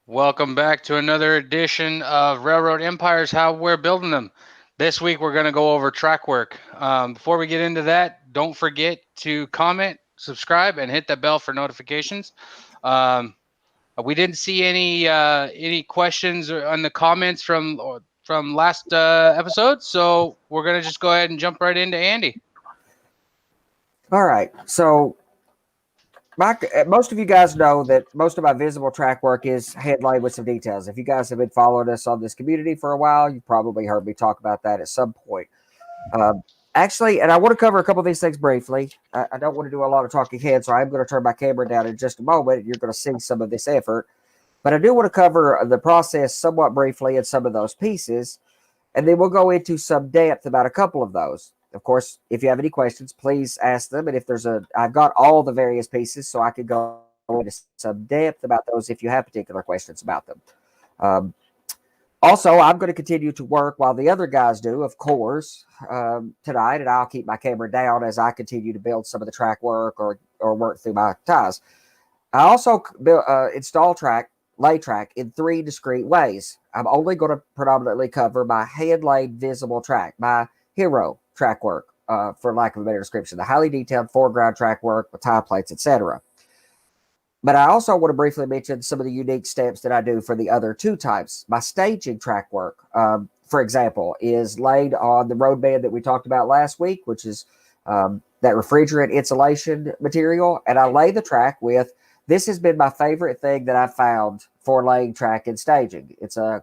Welcome back to another edition of Railroad Empires, how we're building them. This week we're going to go over Trackwork. Before we get into that, don't forget to comment, subscribe, and hit that bell for notifications. We didn't see any questions on the comments from last episode, so we're going to just go ahead and jump right into Andy. All right, so most of you guys know that most of my visible track work is headlaid with some details. If you guys have been following us on this community for a while, you've probably heard me talk about that at some point. Actually, and I want to cover a couple of these things briefly. I don't want to do a lot of talking head, so I'm going to turn my camera down in just a moment, and you're going to see some of this effort. But I do want to cover the process somewhat briefly in some of those pieces, and then we'll go into some depth about a couple of those. Of course, if you have any questions, please ask them. And if I've got all the various pieces, so I could go into some depth about those if you have particular questions about them. Also, I'm going to continue to work while the other guys do, of course, tonight, and I'll keep my camera down as I continue to build some of the track work or work through my ties. I also install lay track in 3 discrete ways. I'm only going to predominantly cover my hand-laid visible track, my hero track work, for lack of a better description, the highly detailed foreground track work with tie plates, etc. But I also want to briefly mention some of the unique steps that I do for the other 2 types. My staging track work, for example, is laid on the road bed that we talked about last week, which is that refrigerant insulation material, and I lay the track with. This has been my favorite thing that I've found for laying track and staging. It's a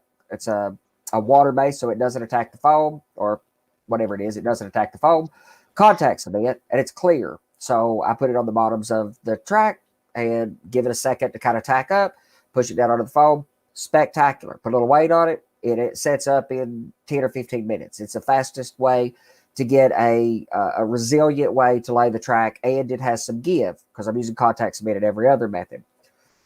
water base, so it doesn't attack the foam, or whatever it is, it doesn't attack the foam, contact cement, and it's clear. So I put it on the bottoms of the track and give it a second to kind of tack up, push it down onto the foam. Spectacular. Put a little weight on it, and it sets up in 10 or 15 minutes. It's the fastest way to get a resilient way to lay the track, and it has some give because I'm using contact cement in every other method.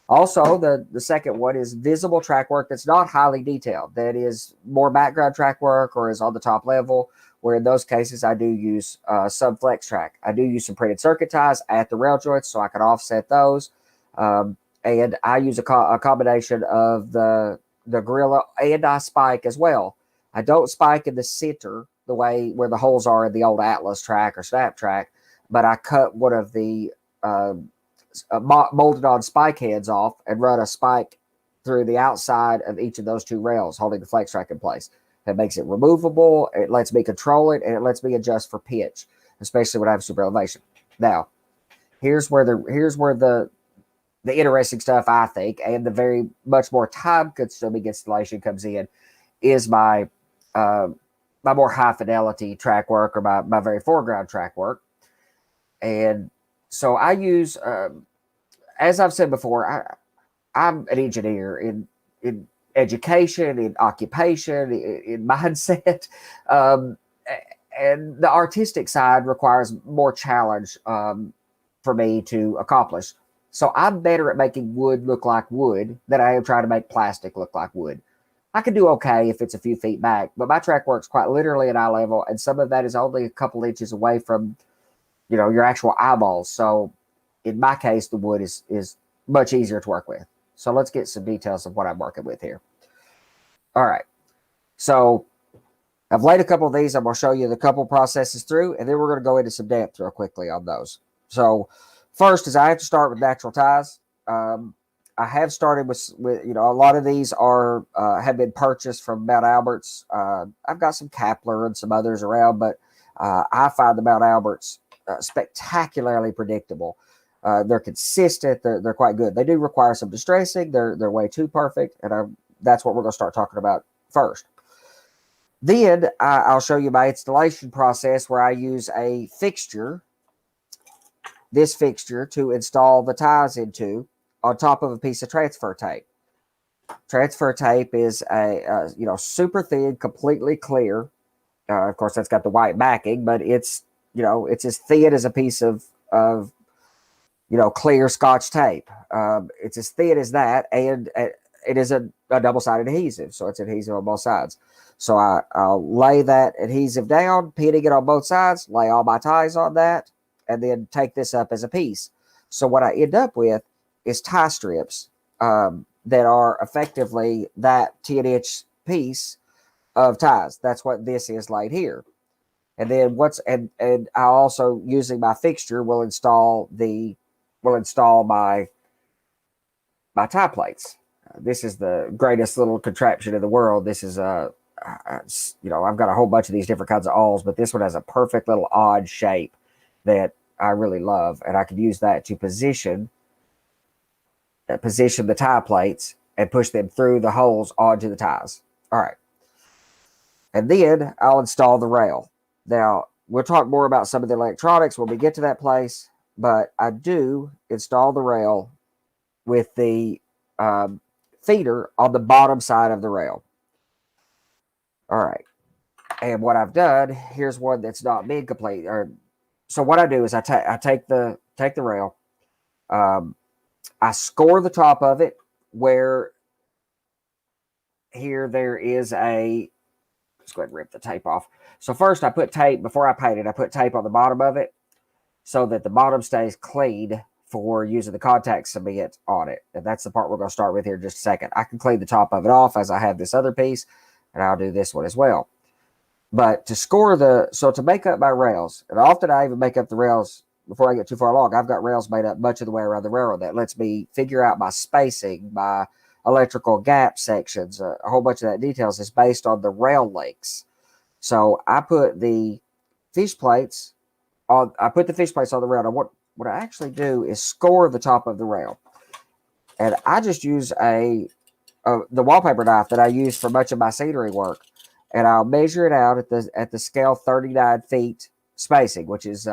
Also, the second one is visible track work that's not highly detailed. That is more background track work or is on the top level, where in those cases I do use some flex track. I do use some printed circuit ties at the rail joints so I can offset those. And I use a combination of the Gorilla, and I spike as well. I don't spike in the center the way where the holes are in the old Atlas track or Snap track, but I cut one of the molded on spike heads off and run a spike through the outside of each of those 2 rails, holding the flex track in place. That makes it removable. It lets me control it, and it lets me adjust for pitch, especially when I have super elevation. Now, here's where the interesting stuff, I think, and the very much more time-consuming installation comes in, is my my more high fidelity track work, or my very foreground track work. And so I use, as I've said before, I'm an engineer in education, in occupation, in mindset. Um, and the artistic side requires more challenge for me to accomplish. So I'm better at making wood look like wood than I am trying to make plastic look like wood. I can do okay if it's a few feet back, but my track work's quite literally at eye level, and some of that is only a couple inches away from your actual eyeballs. So in my case, the wood is much easier to work with. So let's get some details of what I'm working with here. All right. So I've laid a couple of these. I'm going to show you the couple processes through, and then we're going to go into some depth real quickly on those. So first is I have to start with natural ties. I have started with a lot of these are have been purchased from Mount Albert's. I've got some Kapler and some others around, but I find the Mount Albert's spectacularly predictable. They're consistent. They're quite good. They do require some distressing. They're way too perfect, and that's what we're going to start talking about first. Then I'll show you my installation process where I use a fixture, this fixture, to install the ties into on top of a piece of transfer tape. Transfer tape is a super thin, completely clear. Of course, that's got the white backing, but it's as thin as a piece of clear Scotch tape. It's as thin as that, and it is a double-sided adhesive, so it's adhesive on both sides. So I'll lay that adhesive down, pinning it on both sides, lay all my ties on that, and then take this up as a piece. So what I end up with is tie strips that are effectively that 10-inch piece of ties. That's what this is laid here. And then and I also, using my fixture, will install my tie plates. This is the greatest little contraption in the world. This is I've got a whole bunch of these different kinds of awls, but this one has a perfect little odd shape that I really love, and I can use that to position the tie plates and push them through the holes onto the ties. All right. And then I'll install the rail. Now, we'll talk more about some of the electronics when we get to that place, but I do install the rail with the feeder on the bottom side of the rail. All right. And what I've done, here's one that's not been complete. So what I do is I take the rail, I score the top of it where here there is let's go ahead and rip the tape off. So first I put tape, before I paint it, I put tape on the bottom of it so that the bottom stays clean for using the contact cement on it. And that's the part we're going to start with here in just a second. I can clean the top of it off as I have this other piece, and I'll do this one as well. But to make up my rails, and often I even make up the rails before I get too far along. I've got rails made up much of the way around the railroad. That lets me figure out my spacing, my electrical gap sections. A whole bunch of that details is based on the rail lengths. So I put the fish plates on the rail. And what I actually do is score the top of the rail. And I just use the wallpaper knife that I use for much of my scenery work. And I'll measure it out at the scale 39 feet spacing, which is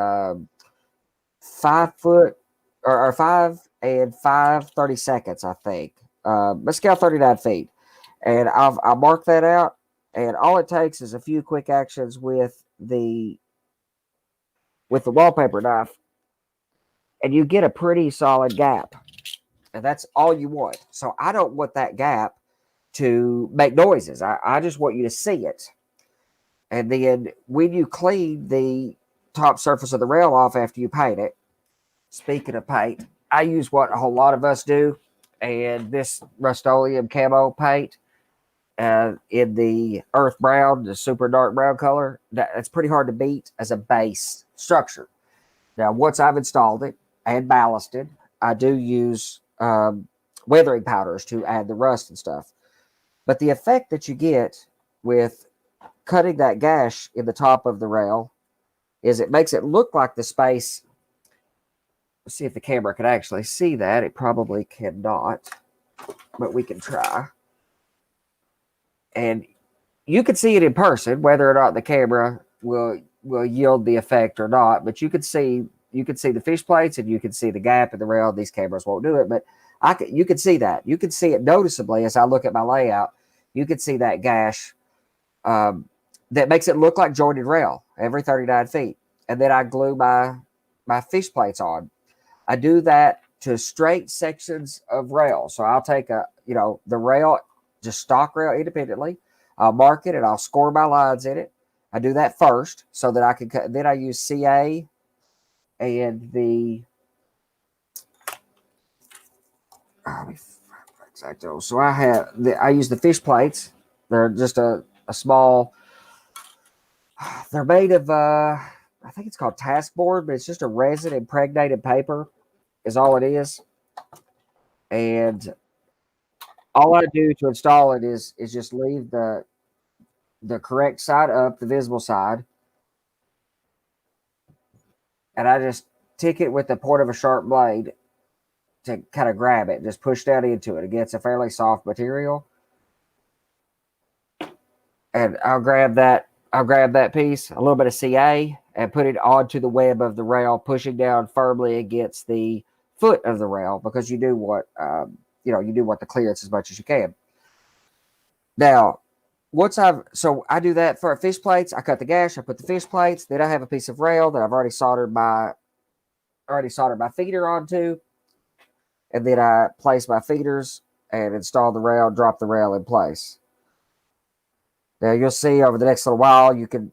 5 foot or 5 and 5/32, I think. But scale 39 feet. And I'll mark that out. And all it takes is a few quick actions with the wallpaper knife, and you get a pretty solid gap. And that's all you want. So I don't want that gap to make noises. I just want you to see it. And then when you clean the top surface of the rail off after you paint it, speaking of paint, I use what a whole lot of us do, and this Rust-Oleum camo paint in the earth brown, the super dark brown color, that's pretty hard to beat as a base structure. Now, once I've installed it and ballasted, I do use weathering powders to add the rust and stuff. But the effect that you get with cutting that gash in the top of the rail is it makes it look like the space. Let's see if the camera can actually see that. It probably cannot, but we can try. And you could see it in person, whether or not the camera will yield the effect or not. But you could see the fish plates, and you can see the gap in the rail. These cameras won't do it, but you could see that. You could see it noticeably as I look at my layout. You could see that gash that makes it look like jointed rail every 39 feet, and then I glue my fish plates on. I do that to straight sections of rail. So I'll take the rail, just stock rail independently. I'll mark it and I'll score my lines in it. I do that first so that I can cut. Then I use CA and the exacto. So I use the fish plates. They're just a small. They're made of I think it's called task board, but it's just a resin impregnated paper is all it is. And all I do to install it is just leave the correct side up, the visible side, and I just tick it with the point of a sharp blade to kind of grab it, just push down into it. Again, it's a fairly soft material, and I'll grab that piece, a little bit of CA, and put it onto the web of the rail, pushing down firmly against the foot of the rail because you do want you do want the clearance as much as you can. Now, I do that for fish plates. I cut the gash. I put the fish plates. Then I have a piece of rail that I've already soldered my feeder onto, and then I place my feeders and install the rail. Drop the rail in place. Now you'll see over the next little while, you can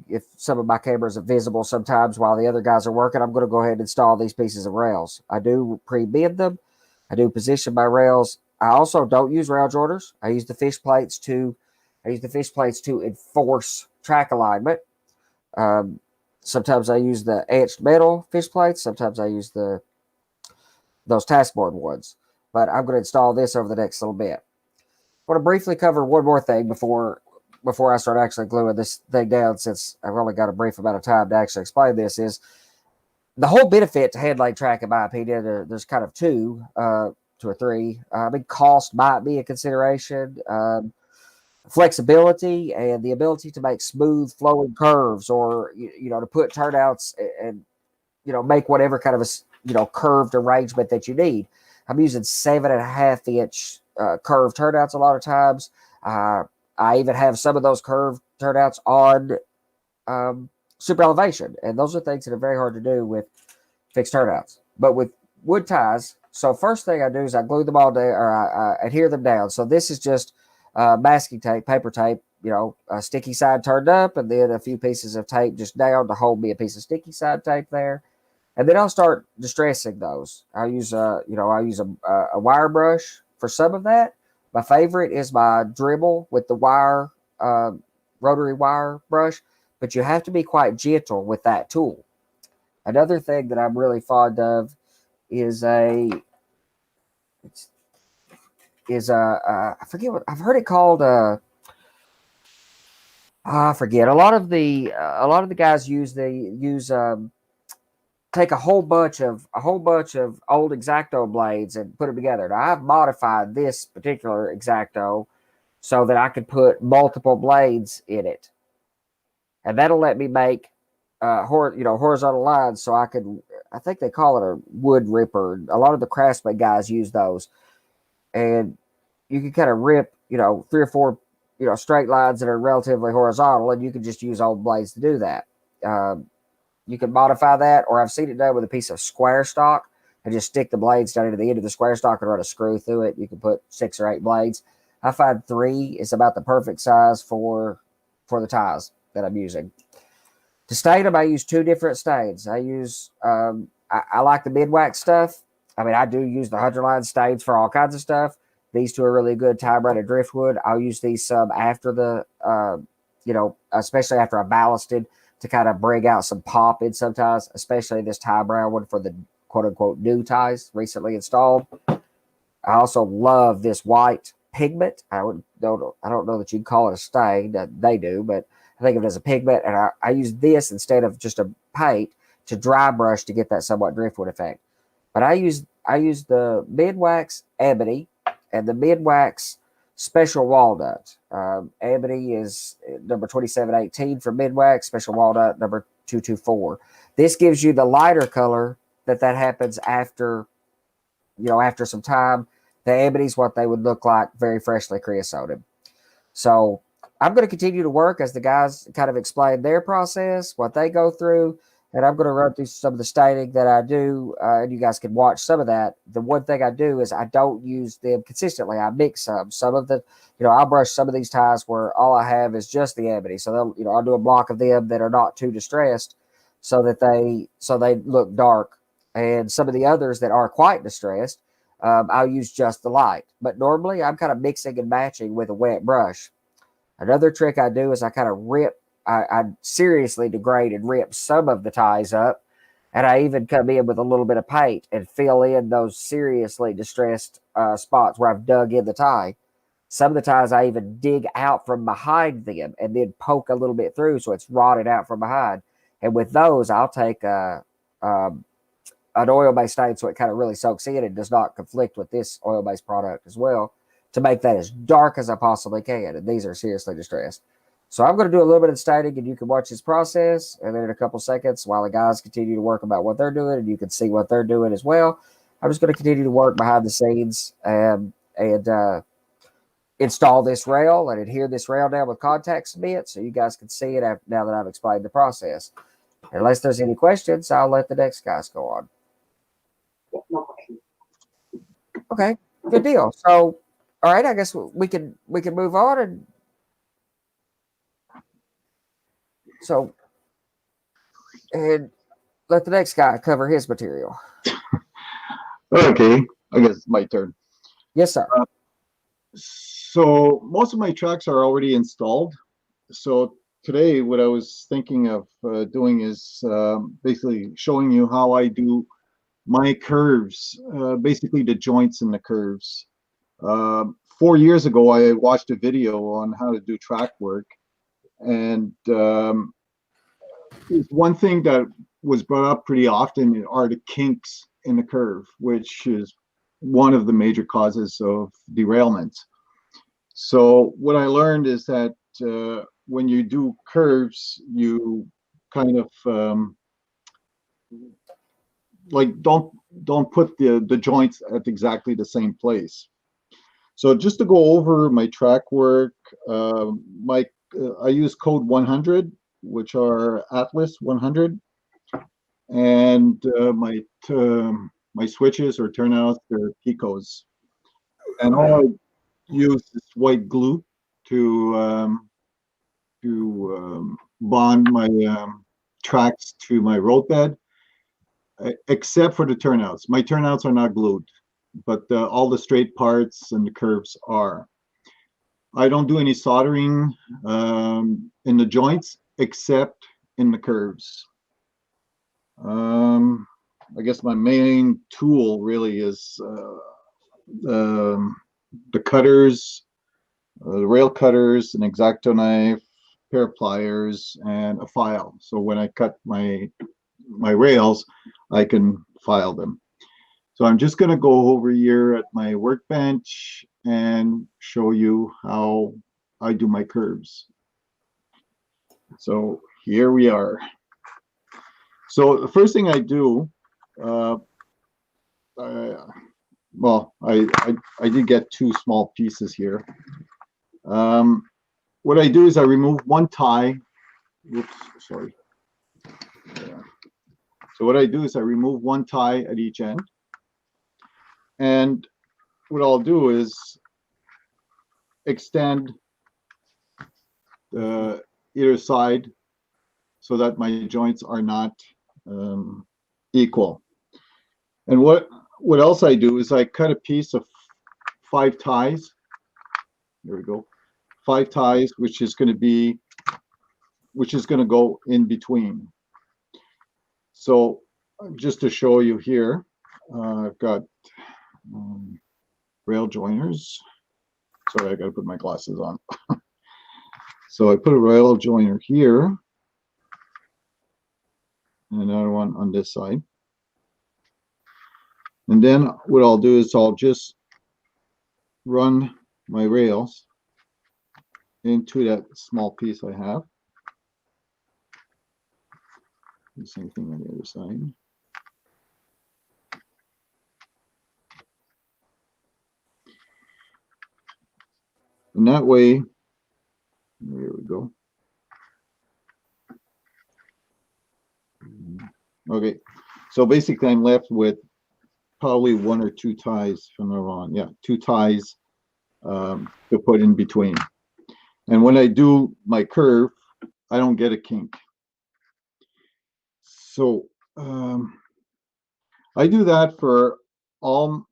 if some of my cameras are visible sometimes while the other guys are working, I'm going to go ahead and install these pieces of rails. I do pre-bend them. I do position my rails. I also don't use rail joiners. I use the fish plates to enforce track alignment. Sometimes I use the etched metal fish plates. Sometimes I use those taskboard ones. But I'm going to install this over the next little bit. I want to briefly cover one more thing before I start actually gluing this thing down, since I've only got a brief amount of time to actually explain this. Is the whole benefit to head leg track, in my opinion, there's kind of two or three. Cost might be a consideration. Flexibility and the ability to make smooth flowing curves, or to put turnouts and make whatever kind of a curved arrangement that you need. I'm using 7.5-inch curved turnouts a lot of times. I even have some of those curved turnouts on super elevation, and those are things that are very hard to do with fixed turnouts. But with wood ties, so first thing I do is I glue them all down, or I adhere them down. So this is just masking tape, paper tape, a sticky side turned up, and then a few pieces of tape just down to hold me a piece of sticky side tape there. And then I'll start distressing those. I'll use a wire brush for some of that. My favorite is my Dremel with the wire, rotary wire brush, but you have to be quite gentle with that tool. Another thing that I'm really fond of is I forget what I've heard it called. I forget. A lot of the guys take a whole bunch of old X-Acto blades and put them together. Now, I've modified this particular X-Acto so that I could put multiple blades in it, and that'll let me make horizontal lines. So I think they call it a wood ripper. A lot of the craftsman guys use those, and you can kind of rip 3 or 4 straight lines that are relatively horizontal, and you can just use old blades to do that. You can modify that, or I've seen it done with a piece of square stock and just stick the blades down into the end of the square stock and run a screw through it. You can put 6 or 8 blades. I find 3 is about the perfect size for the ties that I'm using. To stain them, I use 2 different stains. I use I like the mid-wax stuff. I do use the 100-line stains for all kinds of stuff. These 2 are really good, time-rated driftwood. I'll use these some after the especially after I ballasted, to kind of bring out some pop in sometimes, especially this tie brown one for the quote-unquote new ties recently installed. I also love this white pigment. I don't know that you'd call it a stain. They do, but I think of it as a pigment, and I use this instead of just a paint to dry brush to get that somewhat driftwood effect. But I use the mid-wax ebony and the mid-wax Special walnut. Ebony is number 2718 for mid-wax. Special walnut number 224. This gives you the lighter color that happens after, after some time. The ebony is what they would look like very freshly creosoted. So I'm going to continue to work as the guys kind of explain their process, what they go through, and I'm going to run through some of the staining that I do, and you guys can watch some of that. The one thing I do is I don't use them consistently. I mix some. Some of the, I'll brush some of these ties where all I have is just the ebony. So I'll do a block of them that are not too distressed, so they look dark, and some of the others that are quite distressed, I'll use just the light. But normally I'm kind of mixing and matching with a wet brush. Another trick I do is I kind of I seriously degrade and rip some of the ties up. And I even come in with a little bit of paint and fill in those seriously distressed spots where I've dug in the tie. Some of the ties I even dig out from behind them and then poke a little bit through so it's rotted out from behind. And with those, I'll take an oil-based stain so it kind of really soaks in and does not conflict with this oil-based product as well, to make that as dark as I possibly can. And these are seriously distressed. So I'm going to do a little bit of staining, and you can watch this process. And then in a couple seconds, while the guys continue to work about what they're doing, and you can see what they're doing as well, I'm just going to continue to work behind the scenes and install this rail and adhere this rail down with contact cement so you guys can see it now that I've explained the process. Unless there's any questions, I'll let the next guys go on. Okay, good deal. So, all right, I guess we can move on, and let the next guy cover his material. Okay, I guess it's my turn. Yes, sir. So most of my tracks are already installed. So today, what I was thinking of doing is basically showing you how I do my curves, basically the joints in the curves. 4 years ago, I watched a video on how to do track work, and one thing that was brought up pretty often are the kinks in the curve, which is one of the major causes of derailment. So what I learned is that when you do curves, you kind of like don't put the joints at exactly the same place. So just to go over my track work, I use code 100, which are Atlas 100, and my switches or turnouts, they're Picos, and all I use is white glue to bond my tracks to my roadbed, except for the turnouts. My turnouts are not glued, but all the straight parts and the curves are. I don't do any soldering in the joints except in the curves. I guess my main tool really is the cutters, the rail cutters, an X-Acto knife, pair of pliers, and a file. So when I cut my rails, I can file them. So I'm just going to go over here at my workbench and show you how I do my curves. So here we are. So the first thing I do, well, I did get two small pieces here. What I do is I remove one tie. Oops, sorry. Yeah. So what I do is I remove one tie at each end. And what I'll do is extend either side so that my joints are not equal. And what else I do is I cut a piece of 5 ties. There we go. 5 ties, which is going to go in between. So just to show you here, I've got rail joiners. Sorry, I got to put my glasses on. So I put a rail joiner here, and another one on this side. And then what I'll do is I'll just run my rails into that small piece I have. The same thing on the other side. And that way, there we go. Okay, so basically I'm left with probably 1 or 2 ties from the wrong. Yeah, 2 ties to put in between. And when I do my curve, I don't get a kink. So I do that for all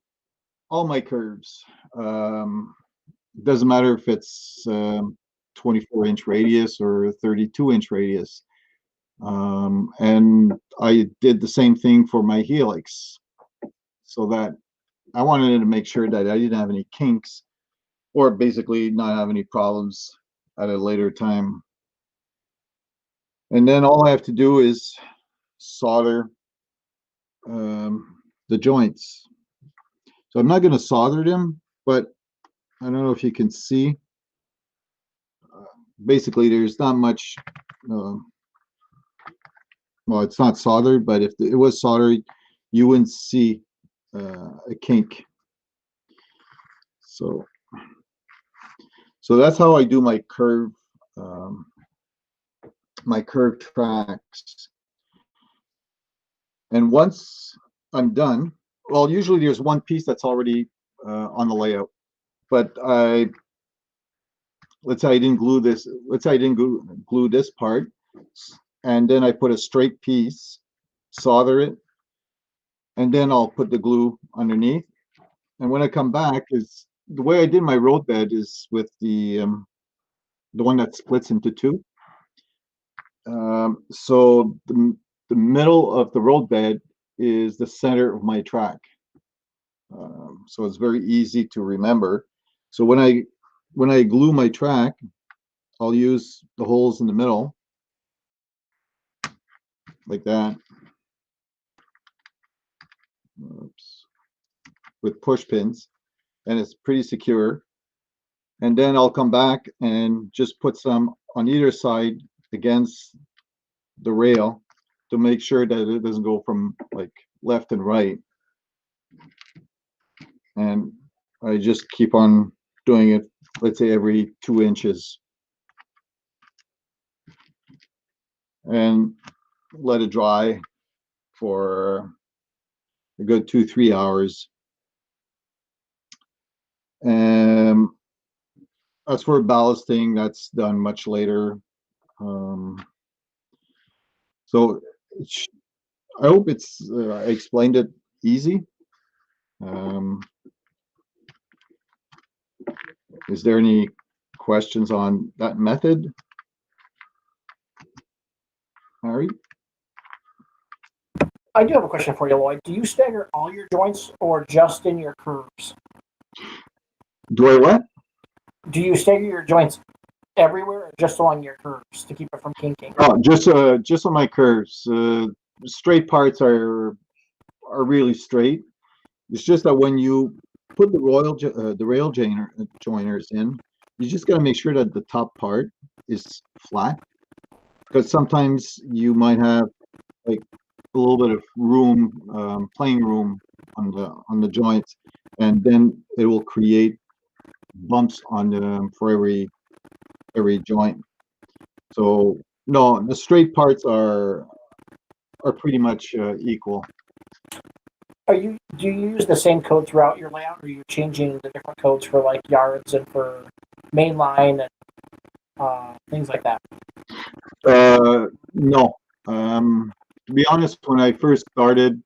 my curves. Doesn't matter if it's 24-inch radius or 32-inch radius. And I did the same thing for my helix, so that I wanted to make sure that I didn't have any kinks, or basically not have any problems at a later time. And then all I have to do is solder the joints. So I'm not going to solder them, but I don't know if you can see. Basically, there's not much. Well, it's not soldered, but if it was soldered, you wouldn't see a kink. So that's how I do my curve tracks. And once I'm done, well, usually there's one piece that's already on the layout, but let's say I didn't glue this. Let's say I didn't glue this part, and then I put a straight piece, solder it, and then I'll put the glue underneath. And when I come back, is the way I did my road bed is with the one that splits into 2. So the middle of the road bed is the center of my track. So it's very easy to remember. So when I glue my track, I'll use the holes in the middle like that. Oops. With push pins, and it's pretty secure. And then I'll come back and just put some on either side against the rail to make sure that it doesn't go from like left and right. And I just keep on doing it, let's say every 2 inches, and let it dry for a good 2-3 hours. And as for ballasting, that's done much later. So I hope it's I explained it easy. Is there any questions on that method, Harry? I do have a question for you, Lloyd. Do you stagger all your joints or just in your curves? Do I what? Do you stagger your joints everywhere or just along your curves to keep it from kinking? Oh, just on my curves. Straight parts are really straight. It's just that when you put the rail joiners in, you just got to make sure that the top part is flat, because sometimes you might have like a little bit of room, playing room on the joints, and then it will create bumps on them for every joint. So no, the straight parts are pretty much equal. Do you use the same code throughout your layout, or are you changing the different codes for like yards and for mainline and things like that? No. To be honest, when I first started,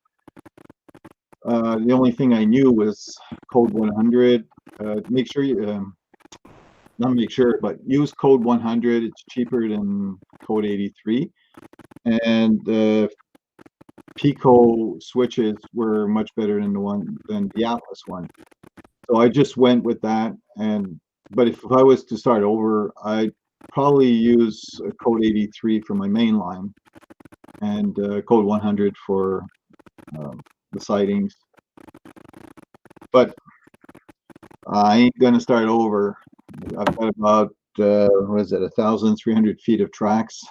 the only thing I knew was code 100. Make sure you, not make sure, but use code 100. It's cheaper than code 83. And Pico switches were much better than the Atlas one. So I just went with that. But if I was to start over, I'd probably use code 83 for my main line, and code 100 for the sidings. But I ain't gonna start over. I've got about what is it, 1,300 feet of tracks.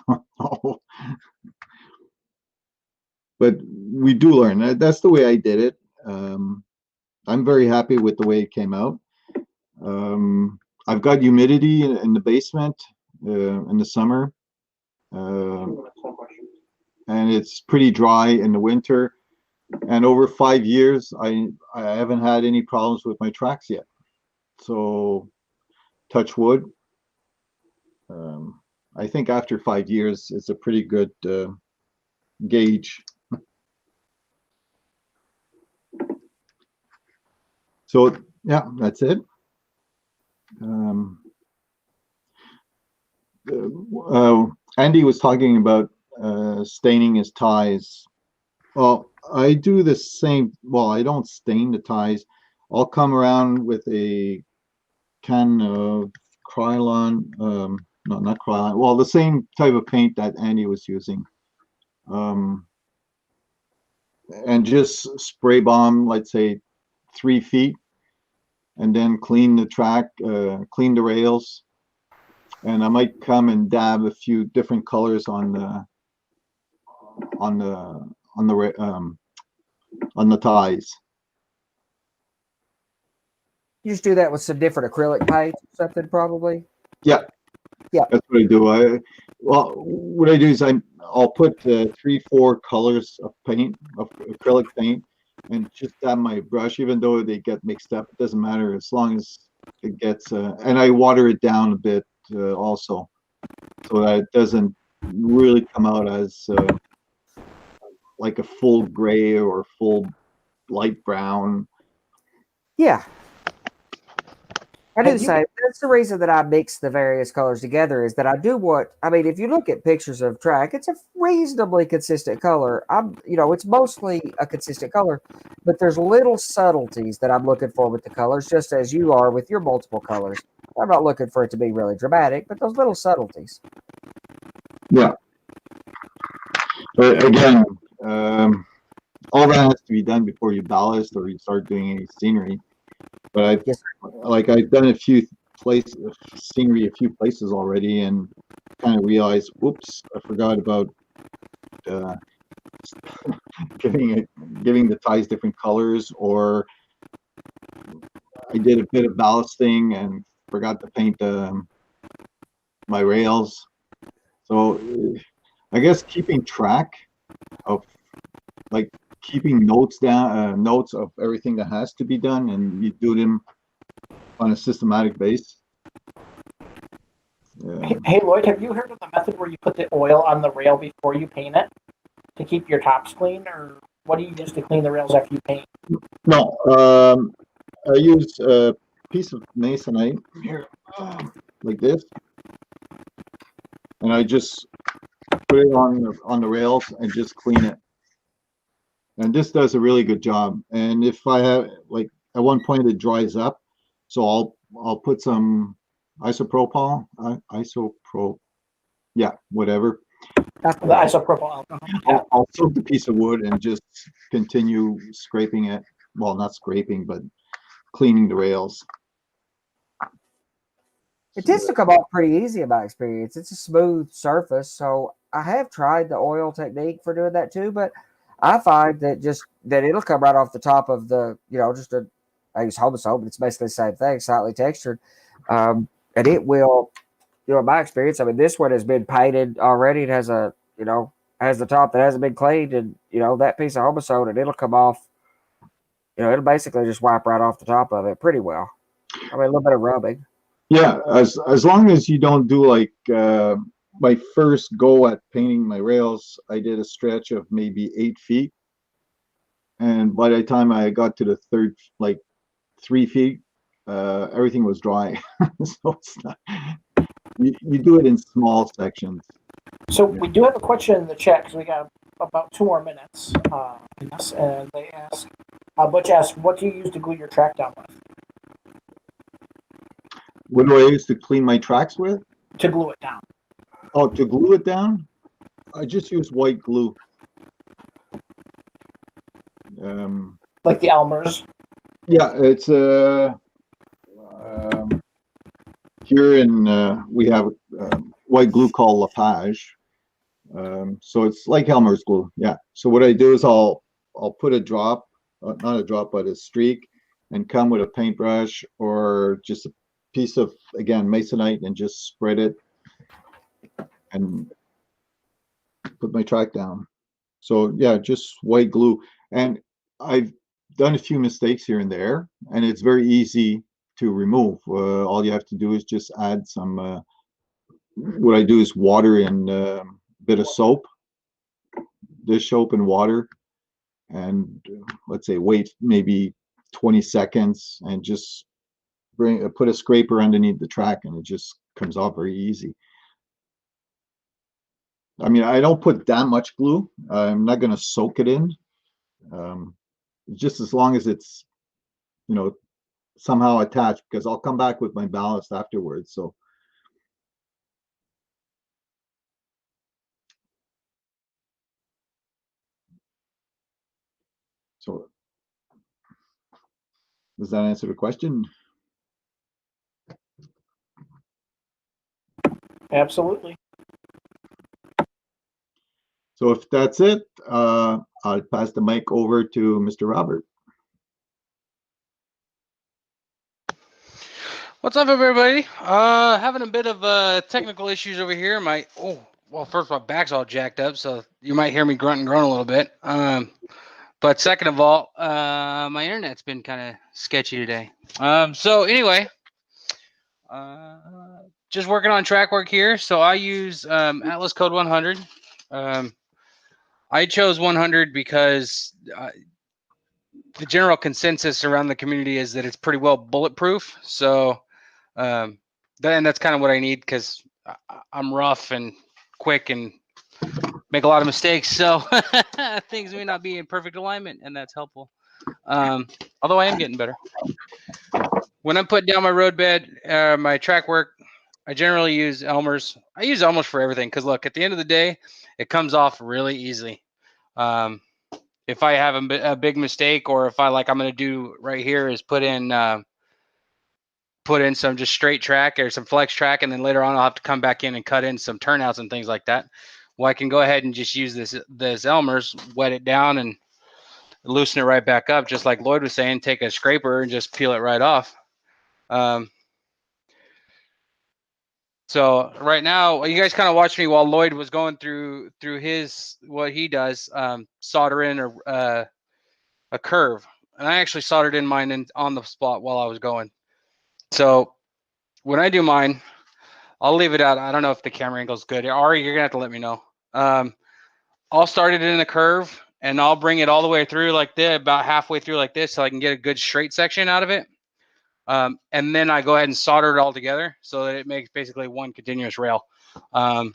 But we do learn. That's the way I did it. I'm very happy with the way it came out. I've got humidity in the basement in the summer, and it's pretty dry in the winter. And over 5 years, I haven't had any problems with my tracks yet. So, touch wood. I think after 5 years, it's a pretty good gauge. So, yeah, that's it. Andy was talking about staining his ties. Well, I do the same. Well, I don't stain the ties. I'll come around with a can of Krylon, no, not Krylon. Well, the same type of paint that Andy was using, and just spray bomb, let's say, 3 feet, and then clean the track, clean the rails, and I might come and dab a few different colors on the ties. You just do that with some different acrylic paint or something, probably. Yeah, yeah, that's what I do. Well, what I do is I'll put 3-4 colors of paint, of acrylic paint, and just dab my brush. Even though they get mixed up, it doesn't matter as long as it gets. And I water it down a bit also, so that it doesn't really come out as like a full gray or full light brown. Yeah. I do the same. That's the reason that I mix the various colors together, is that I do if you look at pictures of track, it's a reasonably consistent color. It's mostly a consistent color, but there's little subtleties that I'm looking for with the colors, just as you are with your multiple colors. I'm not looking for it to be really dramatic, but those little subtleties. Yeah. But again, all that has to be done before you ballast or you start doing any scenery. But I've done a few scenery a few places already, and kind of realized, whoops, I forgot about giving the ties different colors, or I did a bit of ballasting and forgot to paint my rails. So I guess keeping track of, like, keeping notes down, notes of everything that has to be done, and you do them on a systematic base. Hey Lloyd, have you heard of the method where you put the oil on the rail before you paint it to keep your tops clean, or what do you use to clean the rails after you paint? No, I use a piece of masonite here, like this, and I just put it on the rails and just clean it. And this does a really good job. And if I have, like, at one point it dries up, so I'll put some isopropyl, whatever. The isopropyl alcohol. I'll soak the piece of wood and just continue scraping it. Well, not scraping, but cleaning the rails. It tends to come off pretty easy in my experience. It's a smooth surface, so I have tried the oil technique for doing that too, but I find that it'll come right off the top of the, I use Homosome, but it's basically the same thing, slightly textured. And it will, in my experience, this one has been painted already. It has has the top that hasn't been cleaned, and, that piece of Homosome, and it'll come off, it'll basically just wipe right off the top of it pretty well. A little bit of rubbing. Yeah, as long as you don't do like my first go at painting my rails, I did a stretch of maybe 8 feet, and by the time I got to the third, like 3 feet, everything was dry. So it's not, you do it in small sections. So we do have a question in the chat, because we got about 2 more minutes in this, and they ask, Butch asks, what do you use to glue your track down with? What do I use to clean my tracks with? To glue it down. Oh, to glue it down? I just use white glue. Like the Elmer's? Yeah, it's here in we have white glue called Lapage. So it's like Elmer's glue. Yeah. So what I do is I'll put a drop, not a drop, but a streak, and come with a paintbrush or just a piece of, again, masonite, and just spread it and put my track down. So yeah, just white glue. And I've done a few mistakes here and there, and it's very easy to remove. All you have to do is just add some, what I do is water and a bit of soap, dish soap and water, and let's say wait maybe 20 seconds and just put a scraper underneath the track, and it just comes off very easy. I mean, I don't put that much glue. I'm not going to soak it in. Just as long as it's, somehow attached, because I'll come back with my ballast afterwards. So does that answer the question? Absolutely. So if that's it, I'll pass the mic over to Mr. Robert. What's up, everybody? Having a bit of technical issues over here. First, my back's all jacked up, so you might hear me grunt and groan a little bit. But second of all, my internet's been kind of sketchy today. So anyway, just working on Trackwork here. So I use Atlas Code 100. I chose 100 because the general consensus around the community is that it's pretty well bulletproof. So that's kind of what I need, because I'm rough and quick and make a lot of mistakes. So things may not be in perfect alignment, and that's helpful. Although I am getting better. When I'm putting down my roadbed, my Trackwork, I generally use Elmer's. I use Elmer's for everything, because look, at the end of the day, it comes off really easily. If I have a big mistake, or if I'm going to do right here is put in some just straight track or some flex track, and then later on I'll have to come back in and cut in some turnouts and things like that. Well, I can go ahead and just use this Elmer's, wet it down and loosen it right back up, just like Lloyd was saying. Take a scraper and just peel it right off. So right now, you guys kind of watched me while Lloyd was going through what he does, solder in a curve, and I actually soldered in mine on the spot while I was going. So when I do mine, I'll leave it out. I don't know if the camera angle is good. Ari, you're gonna have to let me know. I'll start it in a curve, and I'll bring it all the way through like this, about halfway through like this, so I can get a good straight section out of it. And then I go ahead and solder it all together so that it makes basically one continuous rail. I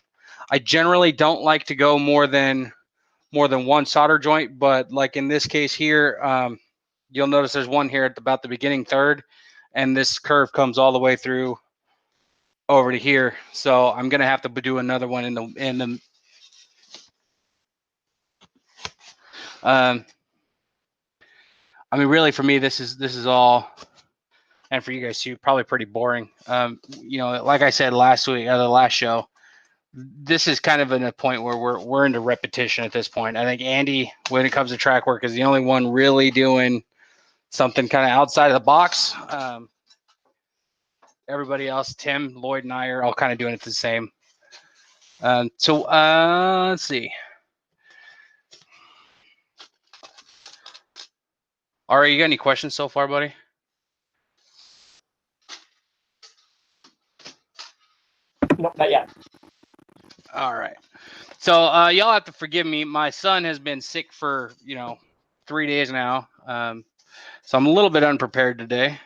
generally don't like to go more than one solder joint, but like in this case here, you'll notice there's one here at about the beginning third, and this curve comes all the way through over to here. So I'm gonna have to do another one in the I mean, really, for me, this is all, and for you guys too, probably pretty boring. Like I said last week, the last show, this is kind of in a point where we're into repetition at this point. I think Andy, when it comes to track work, is the only one really doing something kind of outside of the box. Everybody else, Tim, Lloyd, and I are all kind of doing it the same. So let's see. Ari, you got any questions so far, buddy? No, not yet. All right. So y'all have to forgive me. My son has been sick for 3 days now, so I'm a little bit unprepared today.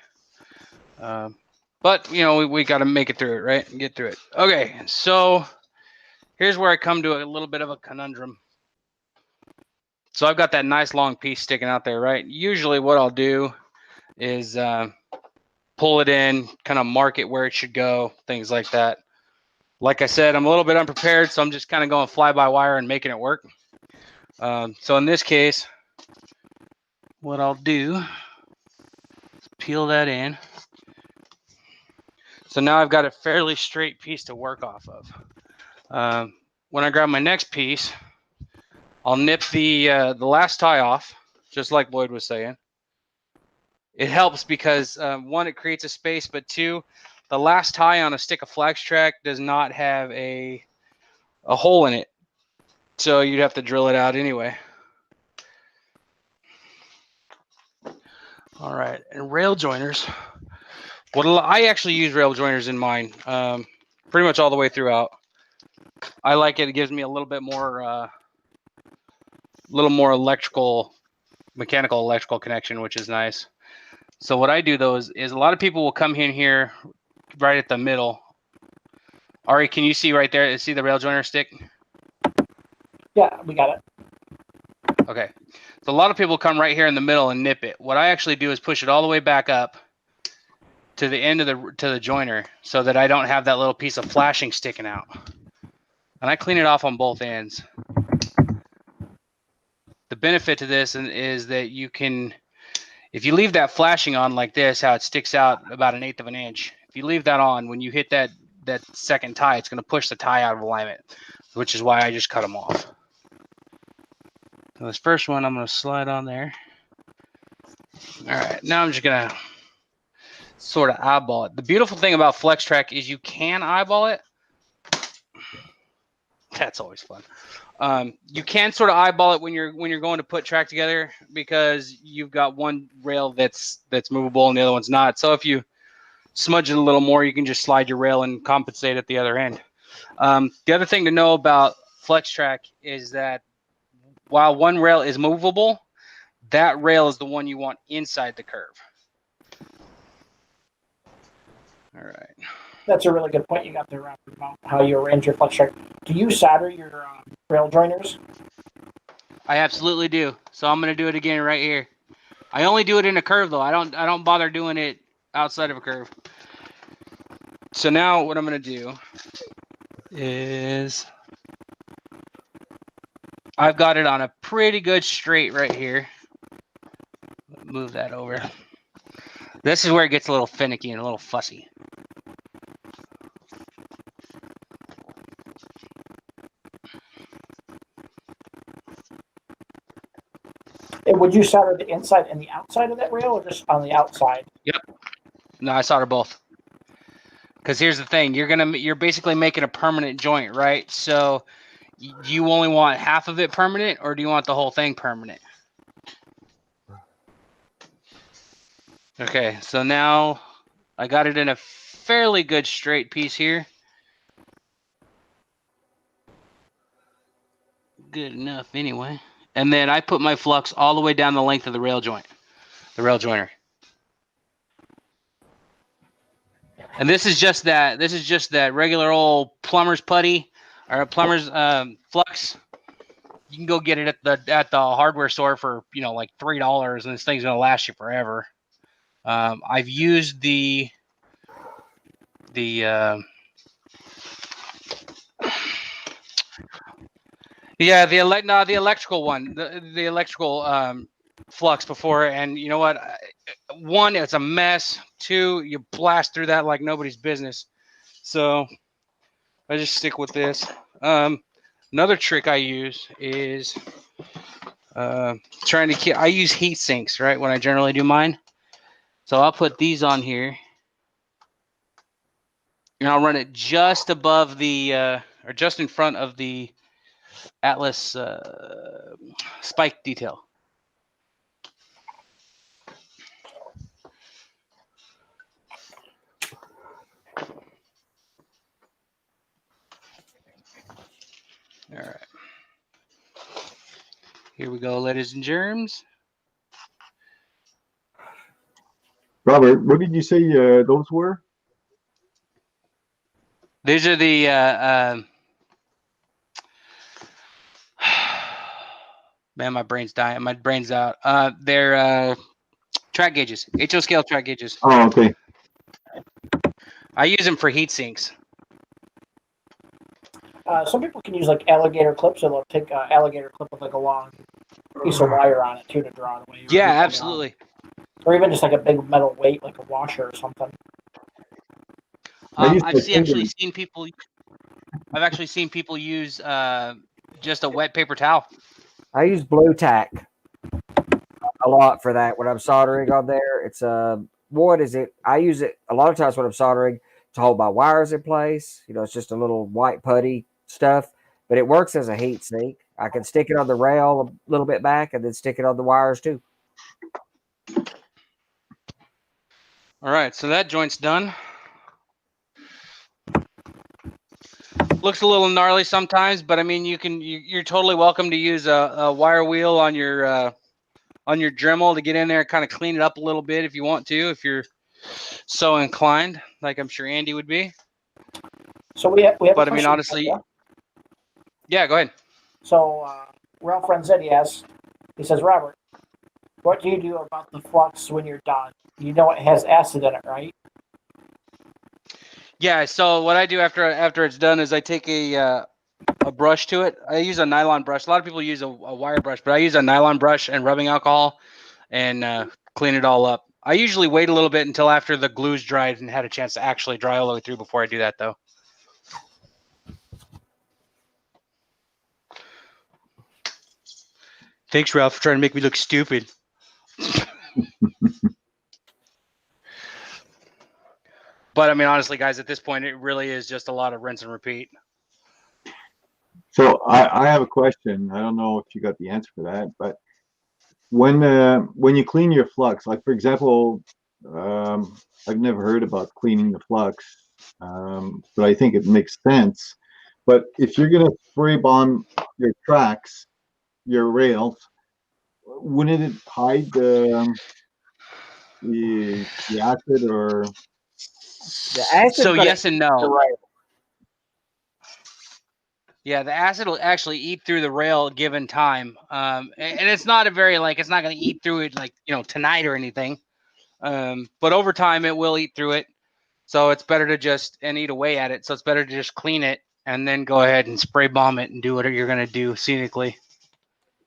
But we got to make it through it, right? And get through it. Okay. So here's where I come to a little bit of a conundrum. So I've got that nice long piece sticking out there, right? Usually, what I'll do is pull it in, kind of mark it where it should go, things like that. Like I said, I'm a little bit unprepared, so I'm just kind of going fly by wire and making it work. So in this case, what I'll do is peel that in. So now I've got a fairly straight piece to work off of. When I grab my next piece, I'll nip the last tie off, just like Lloyd was saying. It helps because one, it creates a space, but two, the last tie on a stick of flex track does not have a hole in it, so you'd have to drill it out anyway. All right, and rail joiners. I actually use rail joiners in mine, pretty much all the way throughout. I like it. It gives me a little bit more, mechanical electrical connection, which is nice. So what I do though is a lot of people will come in here right at the middle. Ari, can you see right there? See the rail joiner stick? Yeah, we got it. Okay. So a lot of people come right here in the middle and nip it. What I actually do is push it all the way back up to the end of the joiner so that I don't have that little piece of flashing sticking out. And I clean it off on both ends. The benefit to this is that you can, if you leave that flashing on like this, how it sticks out about 1/8 of an inch, if you leave that on, when you hit that second tie, it's going to push the tie out of alignment, which is why I just cut them off. So this first one, I'm going to slide on there. All right, now I'm just going to sort of eyeball it. The beautiful thing about flex track is you can eyeball it. That's always fun. You can sort of eyeball it when you're going to put track together because you've got one rail that's movable and the other one's not. So if you smudge it a little more, you can just slide your rail and compensate at the other end. The other thing to know about flex track is that while one rail is movable, that rail is the one you want inside the curve. All right. That's a really good point you got there, Robert, about how you arrange your flex track. Do you solder your rail joiners? I absolutely do. So I'm going to do it again right here. I only do it in a curve though. I don't bother doing it outside of a curve. So now what I'm going to do is I've got it on a pretty good straight right here. Move that over. This is where it gets a little finicky and a little fussy. And would you solder the inside and the outside of that rail, or just on the outside? Yep. No, I solder both. Because here's the thing, you're basically making a permanent joint, right? So do you only want half of it permanent, or do you want the whole thing permanent? Okay, so now I got it in a fairly good straight piece here. Good enough anyway. And then I put my flux all the way down the length of the rail joint, the rail joiner. And this is just that regular old plumber's putty or a plumber's flux. You can go get it at the hardware store for like $3, and this thing's gonna last you forever. I've used the electrical one, the electrical flux before, and you know what? One, it's a mess. Two, you blast through that like nobody's business. So I just stick with this. Another trick I use is trying to keep. I use heat sinks, right, when I generally do mine. So I'll put these on here, and I'll run it just above the or just in front of the Atlas spike detail. All right. Here we go, ladies and germs. Robert, what did you say those were? These are the man, my brain's dying. My brain's out. They're track gauges, HO scale track gauges. Oh, okay. I use them for heat sinks. Some people can use like alligator clips, or they'll take an alligator clip with like a long piece of wire on it too to draw it away. Yeah, absolutely. Or even just like a big metal weight, like a washer or something. I use I've my see, finger. actually seen people. I've actually seen people use just a wet paper towel. I use blue tack a lot for that when I'm soldering on there. It's what is it? I use it a lot of times when I'm soldering to hold my wires in place. You know, it's just a little white putty stuff, but it works as a heat sink. I can stick it on the rail a little bit back and then stick it on the wires too. All right, so that joint's done. Looks a little gnarly sometimes, but I mean, you're totally welcome to use a wire wheel on your Dremel to get in there and kind of clean it up a little bit if you want to, if you're so inclined, like I'm sure Andy would be. So we have But a I mean, question honestly, for you. yeah, go ahead. So Ralph Renzetti asks, he says, Robert, what do you do about the flux when you're done? You know it has acid in it, right? Yeah, so what I do after it's done is I take a brush to it. I use a nylon brush. A lot of people use a wire brush, but I use a nylon brush and rubbing alcohol and clean it all up. I usually wait a little bit until after the glue's dried and had a chance to actually dry all the way through before I do that, though. Thanks, Ralph, for trying to make me look stupid. But I mean, honestly, guys, at this point, it really is just a lot of rinse and repeat. So I have a question. I don't know if you got the answer for that, but when you clean your flux, like for example, I've never heard about cleaning the flux, but I think it makes sense. But if you're gonna spray bomb your tracks, your rails, wouldn't it hide the acid or? The acid's So going yes and to no. rail. Yeah, the acid will actually eat through the rail given time, and it's not a very it's not going to eat through it tonight or anything. But over time, it will eat through it. So it's better to just eat away at it. So it's better to just clean it and then go ahead and spray bomb it and do whatever you're going to do scenically.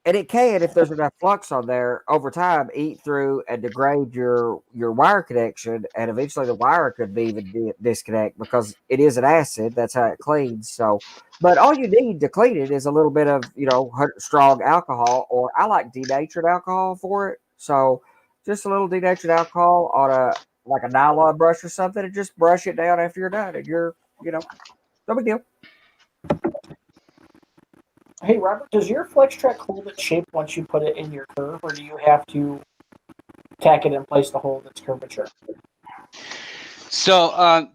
And it can, if there's enough flux on there, over time eat through and degrade your wire connection, and eventually the wire could be even disconnect because it is an acid. That's how it cleans. So, but all you need to clean it is a little bit of strong alcohol, or I like denatured alcohol for it. So, just a little denatured alcohol on a nylon brush or something, and just brush it down after you're done, and you're no big deal. Hey, Robert, does your flex track hold its shape once you put it in your curve, or do you have to tack it in place to hold its curvature? So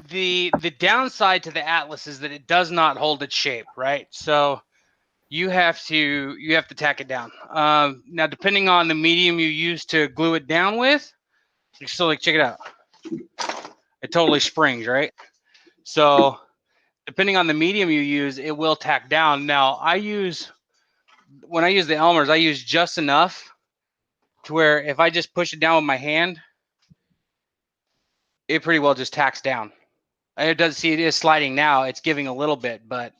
the downside to the Atlas is that it does not hold its shape, right? So you have to tack it down. Now, depending on the medium you use to glue it down with, so check it out. It totally springs, right? So depending on the medium you use, it will tack down. Now, when I use the Elmer's, I use just enough to where if I just push it down with my hand, it pretty well just tacks down. And it does see it is sliding now. It's giving a little bit, but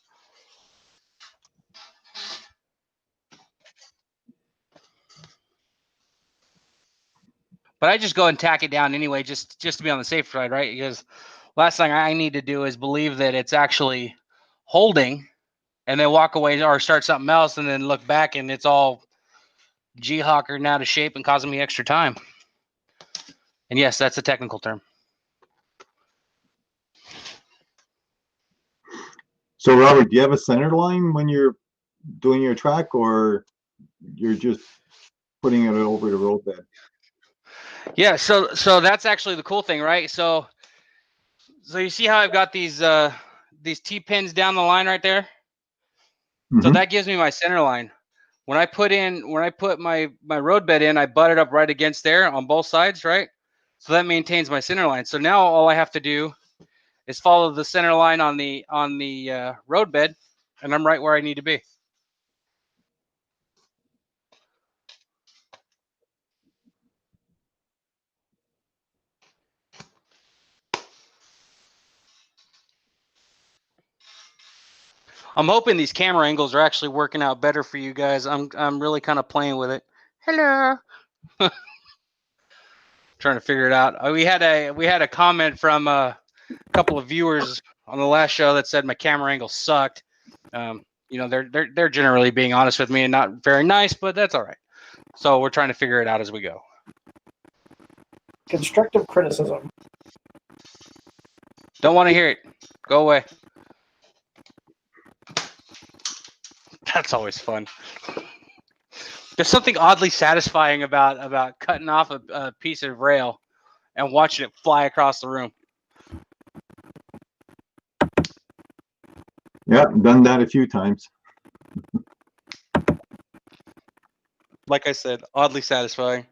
I just go and tack it down anyway, just to be on the safe side, right? Because last thing I need to do is believe that it's actually holding and then walk away or start something else and then look back and it's all G-hawkered out of shape and causing me extra time. And yes, that's a technical term. So Robert, do you have a center line when you're doing your track, or you're just putting it over the road bed? Yeah, so that's actually the cool thing, right? So you see how I've got these T-pins down the line right there? So that gives me my center line. When I put my road bed in, I butt it up right against there on both sides, right? So that maintains my center line. So now all I have to do is follow the center line on the road bed, and I'm right where I need to be. I'm hoping these camera angles are actually working out better for you guys. I'm really kind of playing with it. Hello. Trying to figure it out. We had a comment from couple of viewers on the last show that said my camera angle sucked. They're generally being honest with me and not very nice, but that's all right. So we're trying to figure it out as we go. Constructive criticism. Don't want to hear it. Go away. That's always fun. There's something oddly satisfying about cutting off a piece of rail and watching it fly across the room. Yeah, done that a few times. Like I said, oddly satisfying.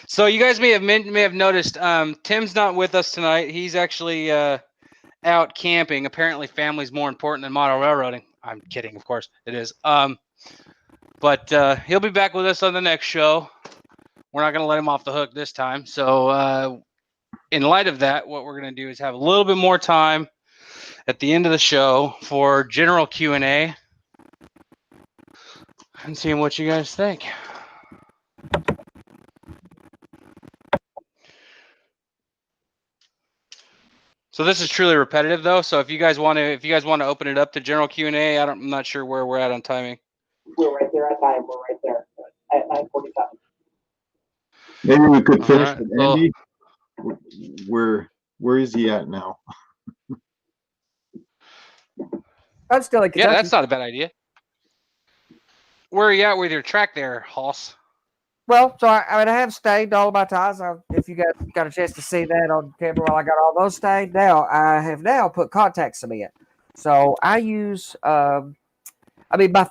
So you guys may have noticed Tim's not with us tonight. He's actually out camping. Apparently, family's more important than model railroading. I'm kidding, of course it is. But he'll be back with us on the next show. We're not going to let him off the hook this time. So in light of that, what we're going to do is have a little bit more time at the end of the show for general Q&A and seeing what you guys think. So this is truly repetitive, though. So if you guys want to open it up to general Q&A, I'm not sure where we're at on timing. We're right there at time. We're right there at 9:45. Maybe we could finish right. with Andy. Where is he at now? I'm still in Kentucky. Yeah, that's not a bad idea. Where are you at with your track there, Hoss? Well, so I have stained all of my ties. If you guys got a chance to see that on camera while I got all those stained, now I have put contact cement. So I use, my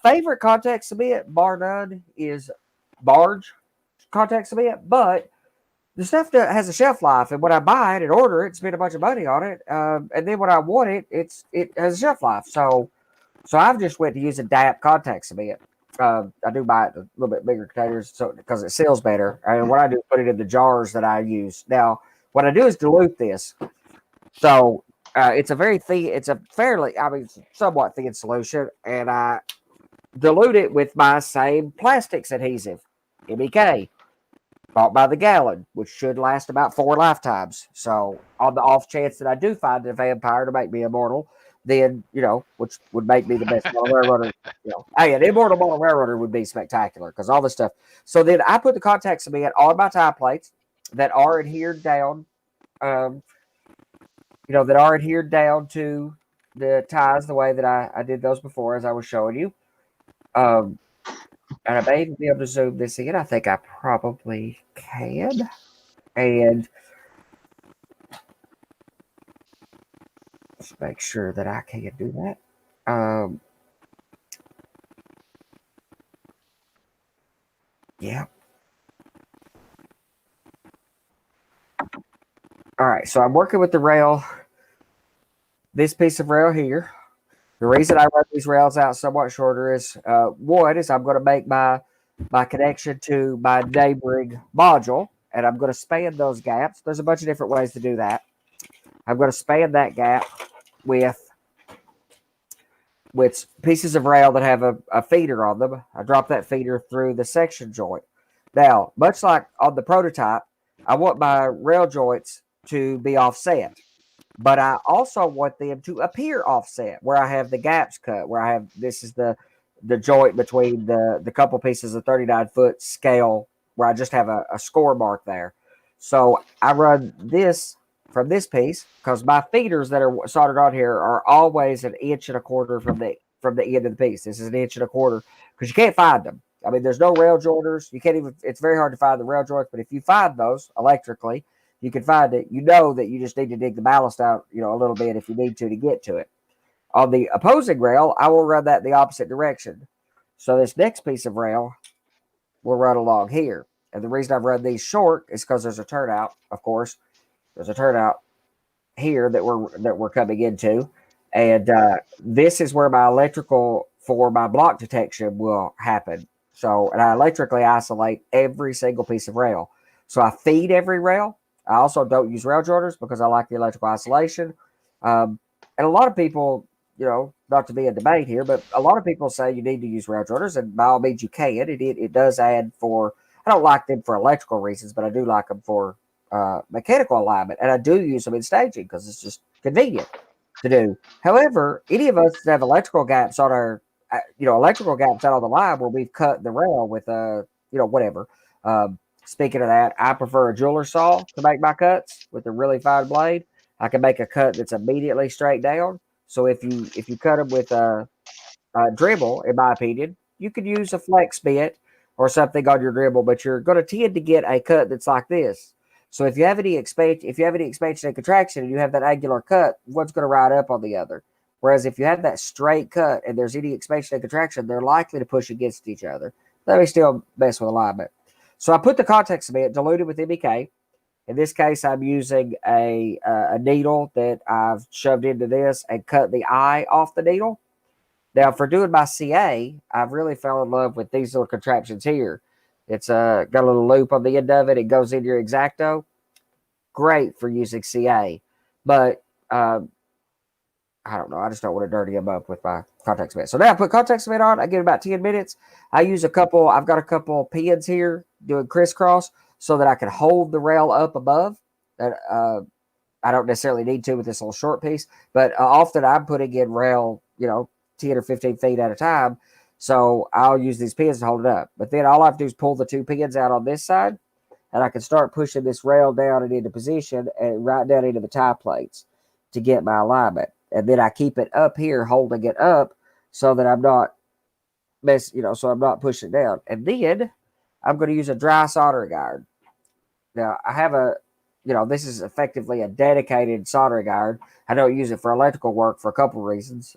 favorite contact cement, bar none, is Barge contact cement. But the stuff that has a shelf life, and when I buy it and order it, spend a bunch of money on it, and then when I want it, it has a shelf life. So I've just went to use a DAP contact cement. I do buy it in a little bit bigger containers because it seals better. And what I do is put it in the jars that I use. Now, what I do is dilute this. So it's a very thin, it's a fairly, somewhat thin solution. And I dilute it with my same plastics adhesive, MEK, bought by the gallon, which should last about 4 lifetimes. So on the off chance that I do find a vampire to make me immortal, then, which would make me the best model railroader. Hey, an immortal model railroader would be spectacular because all this stuff. So then I put the contact cement on my tie plates that are adhered down, that are adhered down to the ties the way that I did those before, as I was showing you. And I may even be able to zoom this in. I think I probably can. And let's make sure that I can do that. Yeah. All right. So I'm working with the rail. This piece of rail here. The reason I run these rails out somewhat shorter is one is I'm going to make my connection to my neighboring module, and I'm going to span those gaps. There's a bunch of different ways to do that. I'm going to span that gap with pieces of rail that have a feeder on them. I drop that feeder through the section joint. Now, much like on the prototype, I want my rail joints to be offset, but I also want them to appear offset where I have the gaps cut, where I have, this is the joint between the couple pieces of 39-foot scale where I just have a score mark there. So I run this from this piece because my feeders that are soldered on here are always 1.25 inches from the end of the piece. This is 1.25 inches because you can't find them. There's no rail jointers. You can't even, it's very hard to find the rail joints, but if you find those electrically, you can find it. You know that you just need to dig the ballast out, a little bit if you need to get to it. On the opposing rail, I will run that in the opposite direction. So this next piece of rail will run along here. And the reason I've run these short is because there's a turnout, of course. There's a turnout here that we're coming into. And this is where my electrical for my block detection will happen. So, and I electrically isolate every single piece of rail. So I feed every rail. I also don't use rail jointers because I like the electrical isolation. And a lot of people, not to be a debate here, but a lot of people say you need to use rail jointers, and by all means you can. It does add for, I don't like them for electrical reasons, but I do like them for mechanical alignment, and I do use them in staging because it's just convenient to do. However, any of us that have electrical gaps on our, electrical gaps out on the line where we've cut the rail with whatever. Speaking of that, I prefer a jeweler saw to make my cuts with a really fine blade. I can make a cut that's immediately straight down. So if you cut them with a dribble, in my opinion, you could use a flex bit or something on your dribble, but you're going to tend to get a cut that's like this. So if you have any expansion and contraction, and you have that angular cut, one's going to ride up on the other. Whereas if you have that straight cut and there's any expansion and contraction, they're likely to push against each other. They may still mess with alignment. So I put the contact cement diluted with MEK. In this case, I'm using a needle that I've shoved into this and cut the eye off the needle. Now, for doing my CA, I've really fell in love with these little contraptions here. It's got a little loop on the end of it. It goes in your X-Acto. Great for using CA. But I don't know. I just don't want to dirty them up with my contact cement. So now I put contact cement on. I give it about 10 minutes. I've got a couple pins here doing crisscross so that I can hold the rail up above. That I don't necessarily need to with this little short piece, but often I'm putting in rail, 10 or 15 feet at a time. So I'll use these pins to hold it up. But then all I have to do is pull the two pins out on this side, and I can start pushing this rail down and into position and right down into the tie plates to get my alignment. And then I keep it up here, holding it up so that I'm not so I'm not pushing down. And then I'm going to use a dry soldering iron. Now I have this is effectively a dedicated soldering iron. I don't use it for electrical work for a couple of reasons.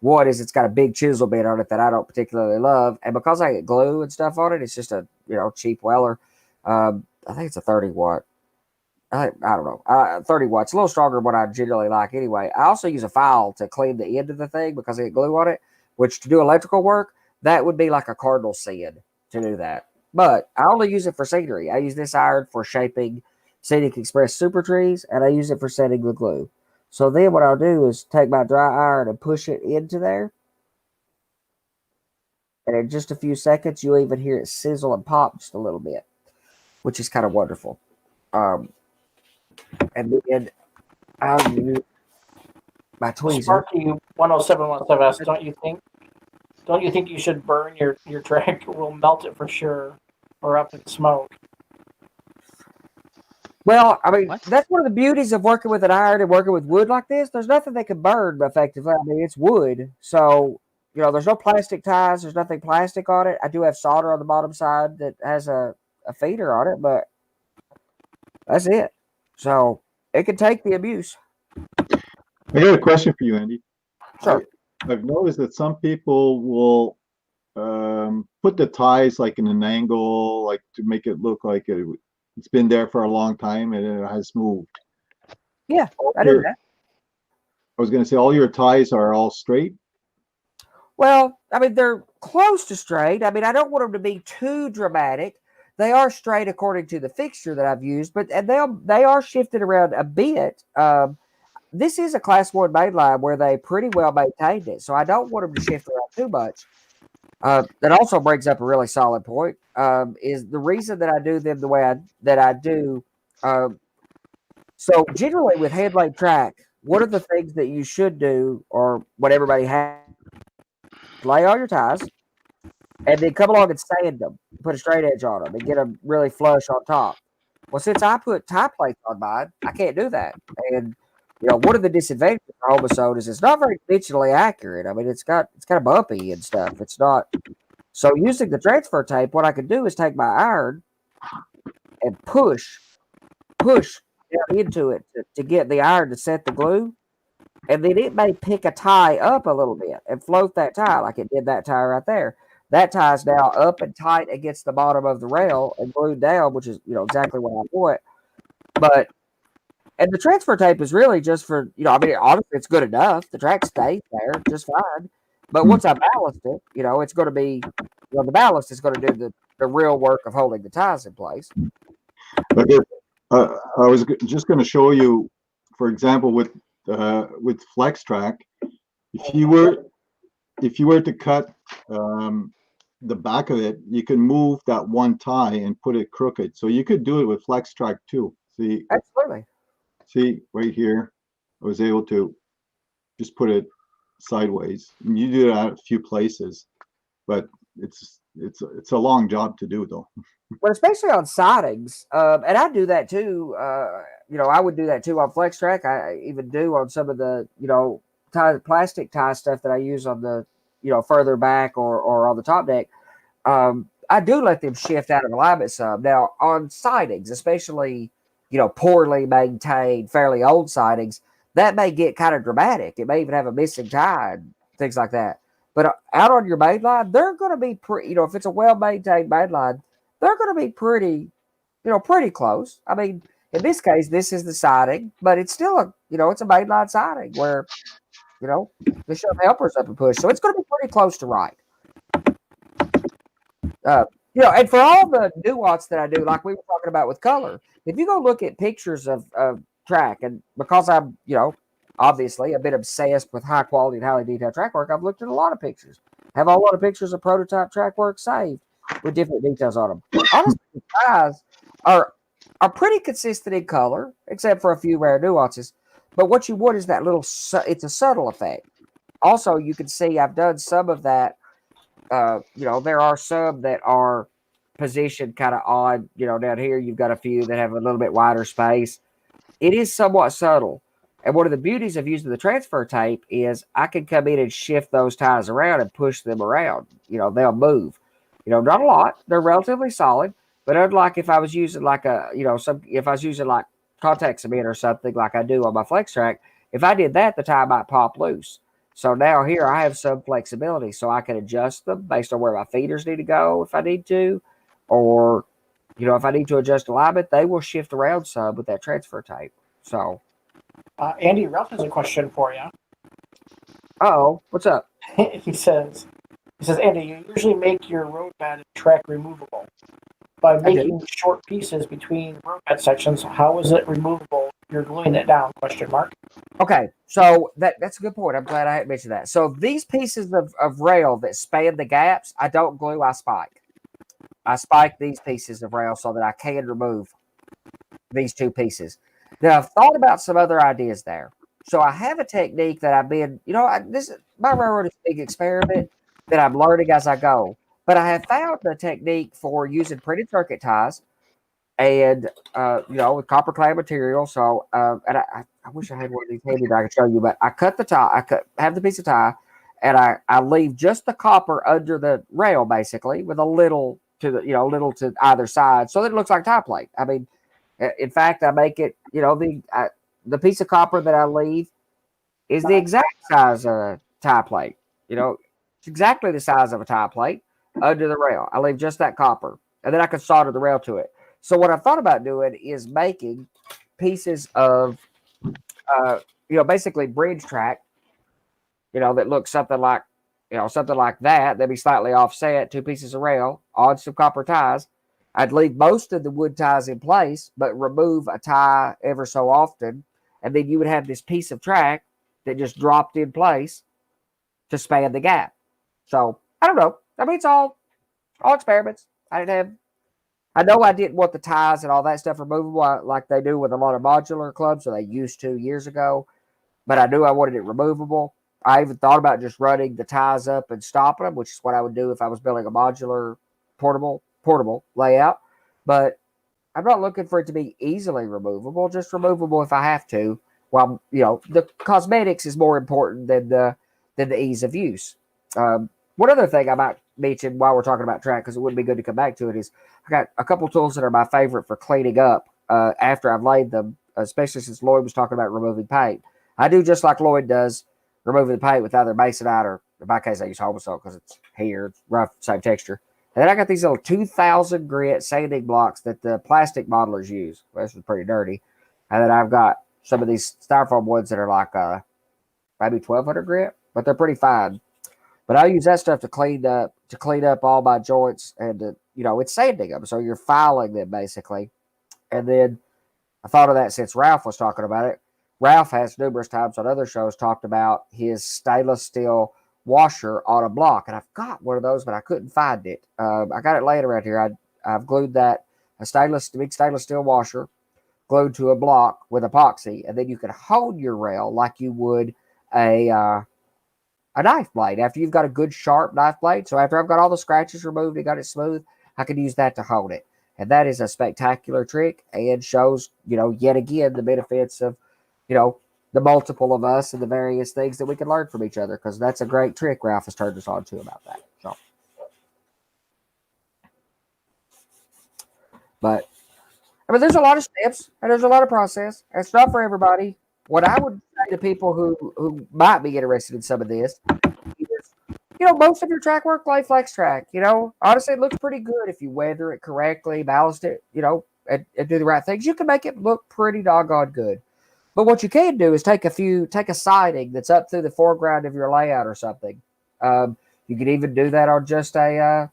One is it's got a big chisel bit on it that I don't particularly love. And because I get glue and stuff on it, it's just a, cheap Weller. I think it's a 30 watt. I don't know. 30 watts, a little stronger than what I generally like anyway. I also use a file to clean the end of the thing because I get glue on it, which to do electrical work, that would be like a cardinal sin to do that. But I only use it for scenery. I use this iron for shaping Scenic Express super trees, and I use it for setting the glue. So then what I'll do is take my dry iron and push it into there. And in just a few seconds, you'll even hear it sizzle and pop just a little bit, which is kind of wonderful. And then I'll use my tweezer. Sparky 10717, don't you think you should burn your track? We'll melt it for sure, or up in smoke. Well, I mean, that's one of the beauties of working with an iron and working with wood like this. There's nothing they can burn effectively. I mean, it's wood. So, there's no plastic ties. There's nothing plastic on it. I do have solder on the bottom side that has a feeder on it, but that's it. So, it can take the abuse. I got a question for you, Andy. Sure. I've noticed that some people will put the ties like in an angle, like to make it look like it's been there for a long time and it has moved. Yeah, I do that. I was going to say all your ties are all straight. Well, I mean, they're close to straight. I mean, I don't want them to be too dramatic. They are straight according to the fixture that I've used, but they are shifted around a bit. This is a Class 1 mainline where they pretty well maintained it, so I don't want them to shift around too much. That also brings up a really solid point, is the reason that I do them the way that I do. So generally with headlight track, one of the things that you should do, or what everybody has, lay all your ties, and then come along and sand them, put a straight edge on them, and get them really flush on top. Well, since I put tie plates on mine, I can't do that. And one of the disadvantages of Homosode is it's not very dimensionally accurate. I mean, it's kind of bumpy and stuff. It's not. So using the transfer tape, what I can do is take my iron and push down into it to get the iron to set the glue. And then it may pick a tie up a little bit and float that tie like it did that tie right there. That tie is now up and tight against the bottom of the rail and glued down, which is exactly what I want. And the transfer tape is really just for, I mean, honestly, it's good enough. The track stays there just fine. But once I ballast it, it's going to be, the ballast is going to do the real work of holding the ties in place. But I was just going to show you, for example, with Flex Track, if you were to cut the back of it, you can move that one tie and put it crooked. So you could do it with Flex Track too. Absolutely. See right here, I was able to just put it sideways. And you do that a few places, but it's a long job to do though. Well, especially on sidings, and I do that too. I would do that too on Flex Track. I even do on some of the plastic tie stuff that I use on the further back or on the top deck. I do let them shift out of alignment some. Now on sidings, especially poorly maintained, fairly old sidings, that may get kind of dramatic. It may even have a missing tie and things like that. But out on your main line, they're going to be if it's a well maintained main line, they're going to be pretty close. I mean, in this case, this is the siding, but it's still it's a main line siding where they shove helpers up and push, so it's going to be pretty close to right. And for all the nuance that I do, like we were talking about with color, if you go look at pictures of track, and because I'm, obviously a bit obsessed with high quality and highly detailed track work, I've looked at a lot of pictures. Have a lot of pictures of prototype track work saved with different details on them. Honestly, the ties are pretty consistent in color, except for a few rare nuances. But what you want is that it's a subtle effect. Also, you can see I've done some of that. There are some that are positioned kind of odd. Down here, you've got a few that have a little bit wider space. It is somewhat subtle. And one of the beauties of using the transfer tape is I can come in and shift those ties around and push them around. They'll move. Not a lot. They're relatively solid. But unlike if I was using like if I was using like contact cement or something like I do on my Flex Track, if I did that, the tie might pop loose. So now here I have some flexibility, so I can adjust them based on where my feeders need to go if I need to, or if I need to adjust alignment, they will shift around some with that transfer tape. So, Andy, Ralph has a question for you. What's up? he says, Andy, you usually make your road bed and track removable. By making short pieces between road bed sections, how is it removable? You're gluing it down, question mark. Okay, so that's a good point. I'm glad I had mentioned that. So these pieces of rail that span the gaps, I don't glue, I spike. I spike these pieces of rail so that I can remove these two pieces. Now, I've thought about some other ideas there. So I have a technique that I've been, my railroad is a big experiment that I'm learning as I go. But I have found a technique for using printed circuit ties and, with copper clad material. So, and I wish I had one of these handy that I could show you, but I cut the tie, have the piece of tie, and I leave just the copper under the rail, basically, with a little little to either side, so that it looks like tie plate. I mean, in fact, I make it, the piece of copper that I leave is the exact size of a tie plate. It's exactly the size of a tie plate under the rail. I leave just that copper, and then I can solder the rail to it. So what I thought about doing is making pieces of, basically bridge track, that looks something like that. They'd be slightly offset, two pieces of rail on some copper ties. I'd leave most of the wood ties in place, but remove a tie ever so often. And then you would have this piece of track that just dropped in place to span the gap. So I don't know. I mean, it's all experiments. I know I didn't want the ties and all that stuff removable like they do with a lot of modular clubs, or they used to years ago. But I knew I wanted it removable. I even thought about just running the ties up and stopping them, which is what I would do if I was building a modular portable layout. But I'm not looking for it to be easily removable, just removable if I have to. Well, the cosmetics is more important than the ease of use. One other thing I might mention while we're talking about track, because it wouldn't be good to come back to it, is I got a couple tools that are my favorite for cleaning up after I've laid them, especially since Lloyd was talking about removing paint. I do just like Lloyd does, removing the paint with either masonite or, in my case, I use Homosol because it's here, it's rough, same texture. And then I got these little 2,000 grit sanding blocks that the plastic modelers use. Well, this is pretty dirty. And then I've got some of these styrofoam ones that are like maybe 1,200 grit, but they're pretty fine. But I use that stuff to clean up all my joints, and it's sanding them, so you're filing them basically. And then I thought of that since Ralph was talking about it. Ralph has numerous times on other shows talked about his stainless steel washer on a block, and I've got one of those, but I couldn't find it. I got it laying around here. I've glued that big stainless steel washer glued to a block with epoxy, and then you can hold your rail like you would a knife blade after you've got a good sharp knife blade. So after I've got all the scratches removed and got it smooth, I can use that to hold it. And that is a spectacular trick and shows, yet again, the benefits of, the multiple of us and the various things that we can learn from each other, because that's a great trick Ralph has turned us on to about that. So, but I mean, there's a lot of steps and there's a lot of process. It's not for everybody. What I would say to people who might be interested in some of this is, most of your track work like flex track. Honestly, it looks pretty good if you weather it correctly, ballast it, and do the right things. You can make it look pretty doggone good. But what you can do is take a siding that's up through the foreground of your layout or something. You could even do that on just a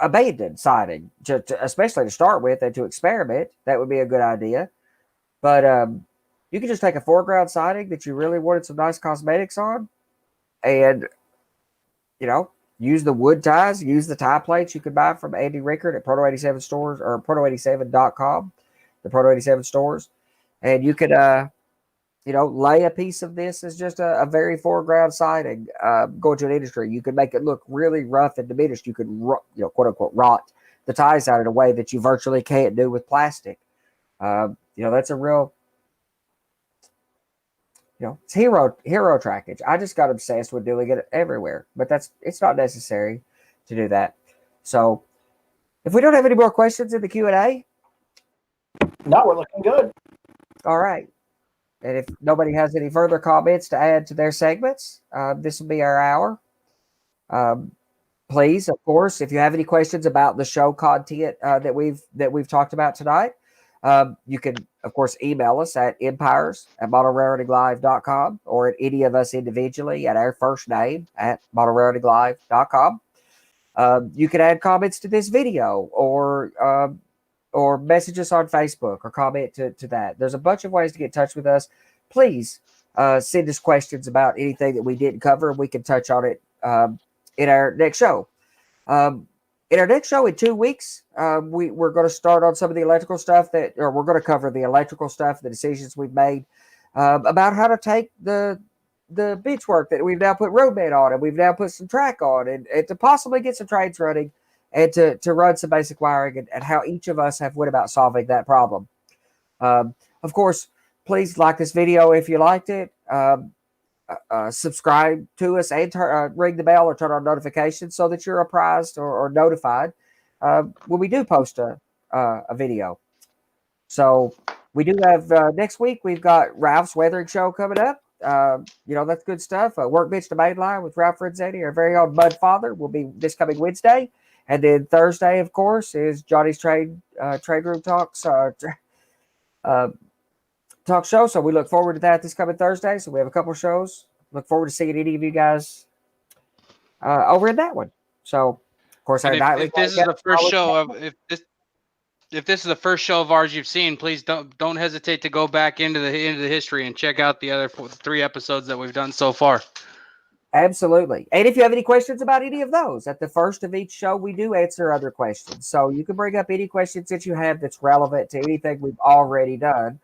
abandoned siding, especially to start with and to experiment. That would be a good idea. But you can just take a foreground siding that you really wanted some nice cosmetics on, and use the wood ties, use the tie plates you could buy from Andy Rickard at Proto 87 stores or proto87.com, the Proto 87 stores, and you could lay a piece of this as just a very foreground siding. Going to an industry, you could make it look really rough and diminished. You could, quote unquote, rot the ties out in a way that you virtually can't do with plastic. That's a real, it's hero trackage. I just got obsessed with doing it everywhere, but it's not necessary to do that. So, if we don't have any more questions in the Q&A, no, we're looking good. All right. And if nobody has any further comments to add to their segments, this will be our hour. Please, of course, if you have any questions about the show content that we've talked about tonight, you can, of course, email us at empires@modelraritylive.com or at any of us individually at our first name at modelraritylive.com. You can add comments to this video or message us on Facebook or comment to that. There's a bunch of ways to get in touch with us. Please send us questions about anything that we didn't cover, and we can touch on it in our next show. In our next show in 2 weeks, we're going to start on some of the electrical stuff we're going to cover the electrical stuff, the decisions we've made about how to take the bench work that we've now put road bed on and we've now put some track on and to possibly get some trains running and to run some basic wiring and how each of us have went about solving that problem. Of course, please like this video if you liked it. Subscribe to us and ring the bell or turn on notifications so that you're apprised or notified when we do post a video. So we do have next week, we've got Ralph's weathering show coming up. That's good stuff. Workbench to Mainline with Ralph Renzetti, our very own Bud Father, will be this coming Wednesday. And then Thursday, of course, is Johnny's Trade Room Talks talk show. So we look forward to that this coming Thursday. So we have a couple of shows. Look forward to seeing any of you guys over in that one. So, of course, our nightly. If this is the first show of if this is the first show of ours you've seen, please don't hesitate to go back into the history and check out the other 3 episodes that we've done so far. Absolutely. And if you have any questions about any of those, at the first of each show, we do answer other questions. So you can bring up any questions that you have that's relevant to anything we've already done.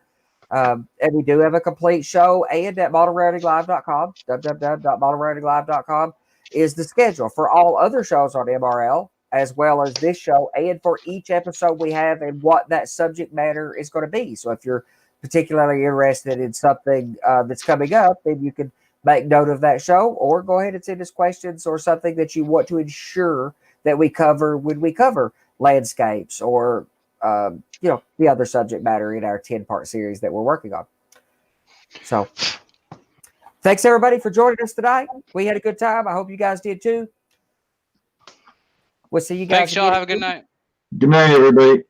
And we do have a complete show, and at modelraritylive.com, www.modelraritylive.com is the schedule for all other shows on MRL, as well as this show, and for each episode we have and what that subject matter is going to be. So if you're particularly interested in something that's coming up, then you can make note of that show, or go ahead and send us questions or something that you want to ensure that we cover when we cover landscapes or the other subject matter in our 10-part series that we're working on. So thanks everybody for joining us tonight. We had a good time. I hope you guys did too. We'll see you guys. Thanks, y'all. Have a good night. Good night, everybody.